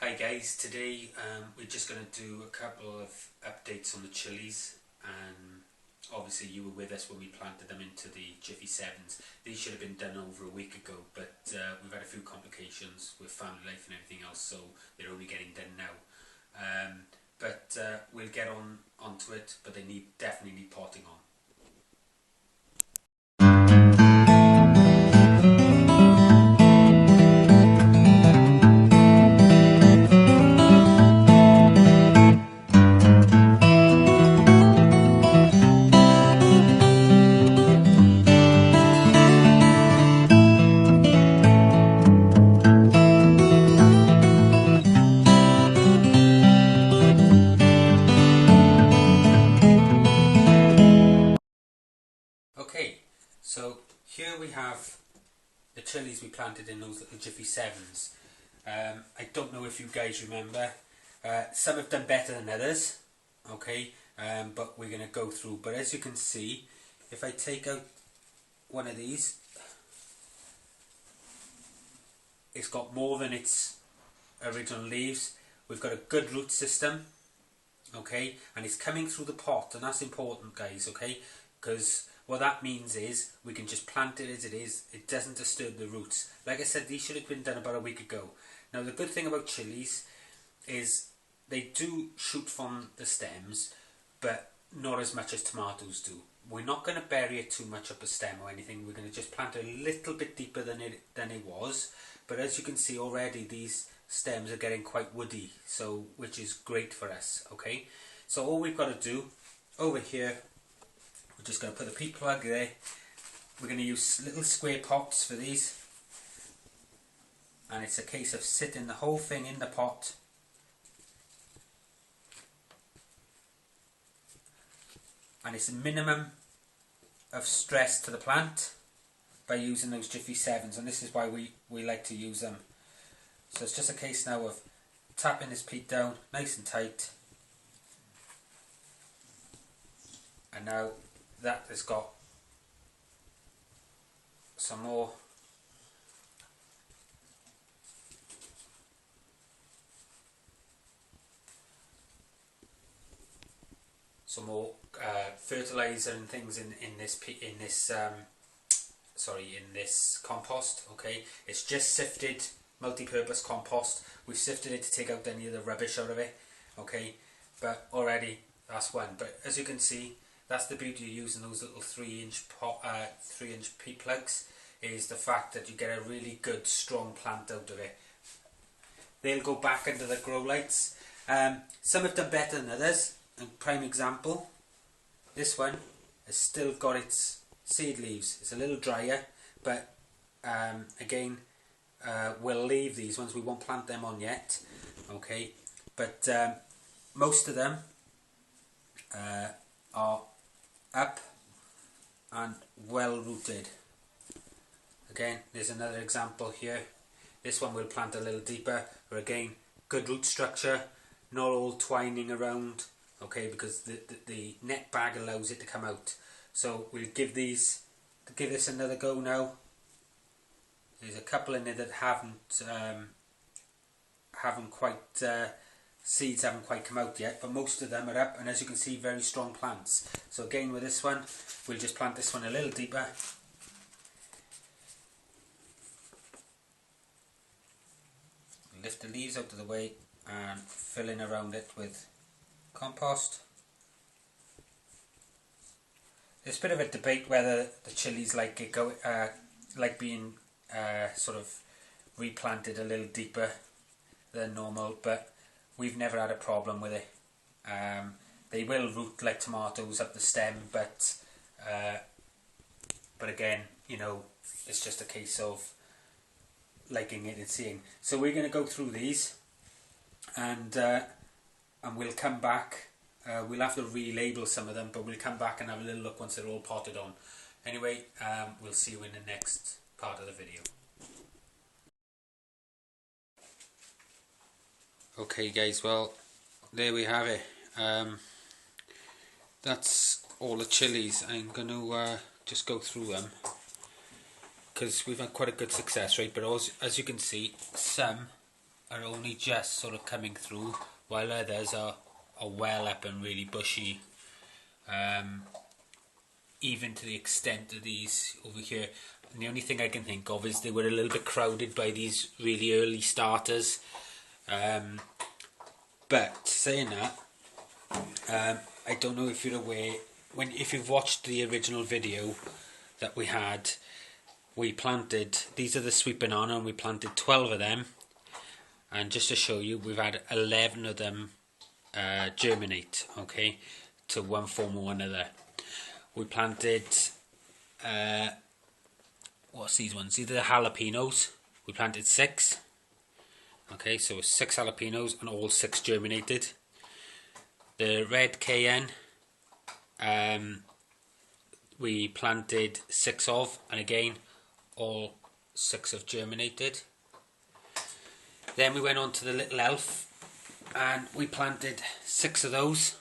Hi guys, today we're just going to do a couple of updates on the chilies, and obviously you were with us when we planted them into the Jiffy 7s. These should have been done over a week ago, but we've had a few complications with family life and everything else, so they're only getting done now. But we'll get onto it, but they definitely need potting on. Okay, so here we have the chilies we planted in those little Jiffy 7s. I don't know if you guys remember, some have done better than others, okay, but we're going to go through. But as you can see, if I take out one of these, it's got more than its original leaves. We've got a good root system, okay, and it's coming through the pot, and that's important, guys, okay, because what that means is we can just plant it as it is. It doesn't disturb the roots. Like I said, these should have been done about a week ago. Now the good thing about chilies is they do shoot from the stems, but not as much as tomatoes do. We're not going to bury it too much up a stem or anything. We're going to just plant a little bit deeper than it was. But as you can see already, these stems are getting quite woody, so which is great for us. Okay, so all we've got to do over here, we're just going to put a peat plug there. We're going to use little square pots for these, and it's a case of sitting the whole thing in the pot. And it's a minimum of stress to the plant by using those Jiffy 7s, and this is why we like to use them. So it's just a case now of tapping this peat down nice and tight, and now that has got some more fertilizer and things in this compost. Okay, it's just sifted multi-purpose compost. We've sifted it to take out any of the rubbish out of it. Okay, but already that's one. But as you can see, that's the beauty of using those little 3-inch peat plugs, is the fact that you get a really good strong plant out of it. They'll go back into the grow lights. Some have done better than others. A prime example, this one has still got its seed leaves. It's a little drier, but again, we'll leave these ones. We won't plant them on yet. Okay, but most of them are up and well rooted. Again, there's another example here. This one we'll plant a little deeper, but again, good root structure, not all twining around, okay, because the net bag allows it to come out. So we'll give this another go now. There's a couple in there that seeds haven't quite come out yet, but most of them are up, and as you can see, very strong plants. So again, with this one, we'll just plant this one a little deeper. Lift the leaves out of the way and fill in around it with compost. There's a bit of a debate whether the chilies like being sort of replanted a little deeper than normal, but we've never had a problem with it. They will root like tomatoes up the stem, but again, you know, it's just a case of liking it and seeing. So we're going to go through these, and we'll come back. We'll have to relabel some of them, but we'll come back and have a little look once they're all potted on. Anyway, we'll see you in the next part of the video. Okay guys, well, there we have it. That's all the chilies. I'm going to just go through them, because we've had quite a good success rate, but as you can see, some are only just sort of coming through, while others are well up and really bushy, even to the extent of these over here. And the only thing I can think of is they were a little bit crowded by these really early starters. But saying that, I don't know if you're aware, if you've watched the original video that we had, we planted, these are the sweet banana, and we planted 12 of them, and just to show you, we've had 11 of them germinate, okay, to one form or another. We planted, what's these ones? These are the jalapenos. We planted 6. Okay, so 6 jalapenos and all 6 germinated. The red cayenne, we planted 6 of, and again, all 6 have germinated. Then we went on to the little elf, and we planted 6 of those.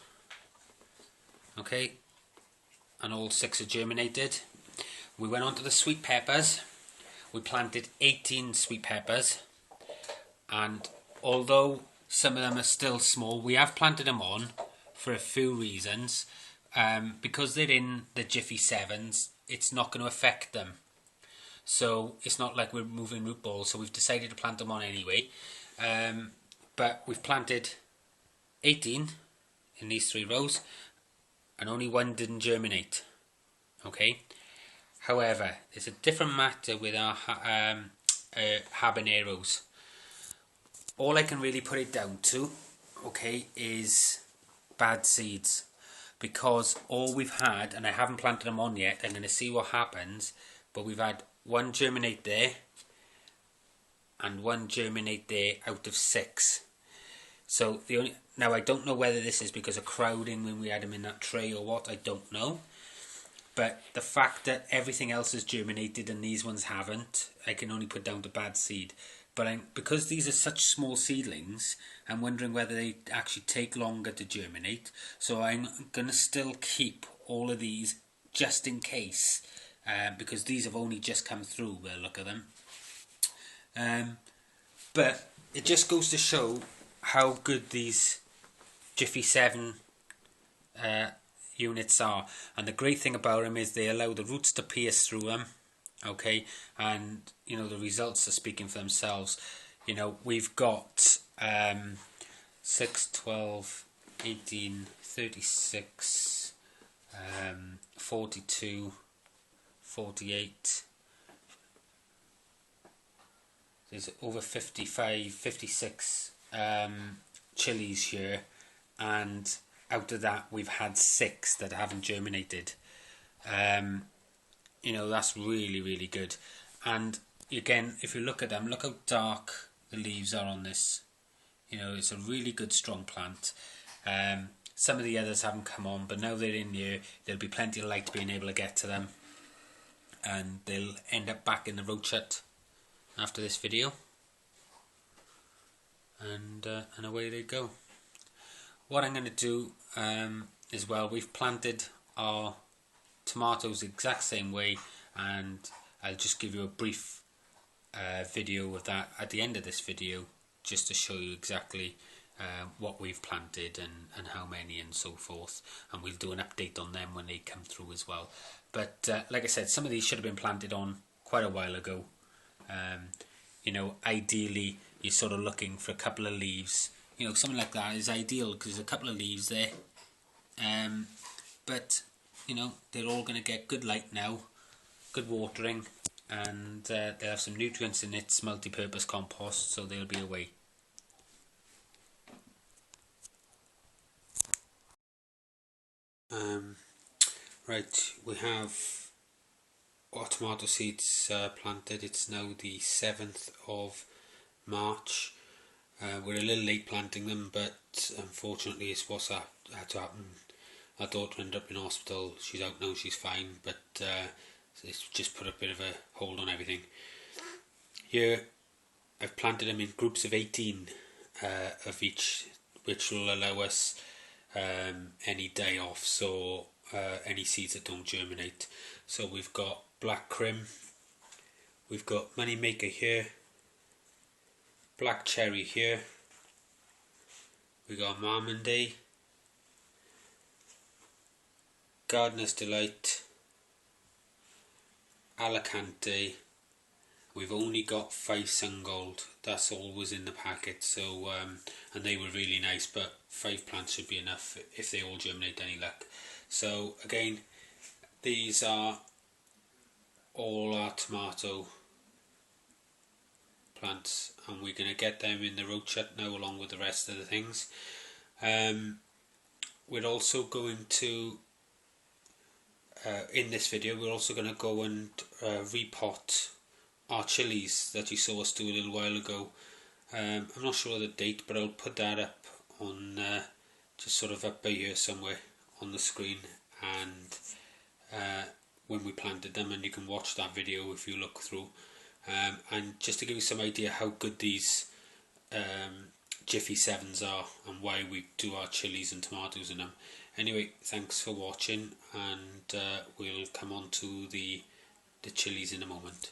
Okay, and all 6 are germinated. We went on to the sweet peppers. We planted 18 sweet peppers, and although some of them are still small, we have planted them on for a few reasons. Because they're in the Jiffy 7s, it's not going to affect them. So it's not like we're moving root balls, so we've decided to plant them on anyway. But we've planted 18 in these 3 rows, and only 1 didn't germinate. Okay. However, it's a different matter with our habaneros. All I can really put it down to, okay, is bad seeds. Because all we've had, and I haven't planted them on yet, I'm going to see what happens, but we've had 1 germinate there, and 1 germinate there out of 6. So now I don't know whether this is because of crowding when we had them in that tray or what, I don't know. But the fact that everything else has germinated and these ones haven't, I can only put down to bad seed. But because these are such small seedlings, I'm wondering whether they actually take longer to germinate. So I'm going to still keep all of these just in case, because these have only just come through by the look of them. But it just goes to show how good these Jiffy 7 units are. And the great thing about them is they allow the roots to pierce through them. Okay, and you know the results are speaking for themselves. You know, we've got 6, 12, 18, 36, 42, 48. There's over 55, 56 chilies here, and out of that we've had 6 that haven't germinated. You know, that's really, really good. And again, if you look at them, look how dark the leaves are on this. You know, it's a really good strong plant. Some of the others haven't come on, but now they're in here, there'll be plenty of light being able to get to them. And they'll end up back in the road shut after this video. And away they go. What I'm going to do as well, we've planted our tomatoes the exact same way, and I'll just give you a brief video of that at the end of this video, just to show you exactly what we've planted and how many and so forth, and we'll do an update on them when they come through as well. But like I said, some of these should have been planted on quite a while ago. You know, ideally you're sort of looking for a couple of leaves. You know, something like that is ideal because there's a couple of leaves there. But you know, they're all going to get good light now, good watering, and they'll have some nutrients in its multi-purpose compost, so they'll be away. Right, we have our tomato seeds planted. It's now the 7th of March. We're a little late planting them, but unfortunately it's what's had to happen. Our daughter ended up in hospital. She's out now, she's fine, but it's just put a bit of a hold on everything. Here I've planted them in groups of 18 of each, which will allow us any day off, so any seeds that don't germinate. So we've got black crim, we've got moneymaker here, black cherry here. We got Marmonday, Gardener's Delight, Alicante. We've only got 5 sun gold. That's all was in the packet. So and they were really nice, but 5 plants should be enough if they all germinate any luck. So again, these are all our tomato plants, and we're going to get them in the road shut now along with the rest of the things. We're also going to in this video we're also going to go and repot our chilies that you saw us do a little while ago. I'm not sure of the date, but I'll put that up on just sort of up by here somewhere on the screen, and when we planted them, and you can watch that video if you look through. And just to give you some idea how good these Jiffy 7s are and why we do our chilies and tomatoes in them. Anyway, thanks for watching, and we'll come on to the chilies in a moment.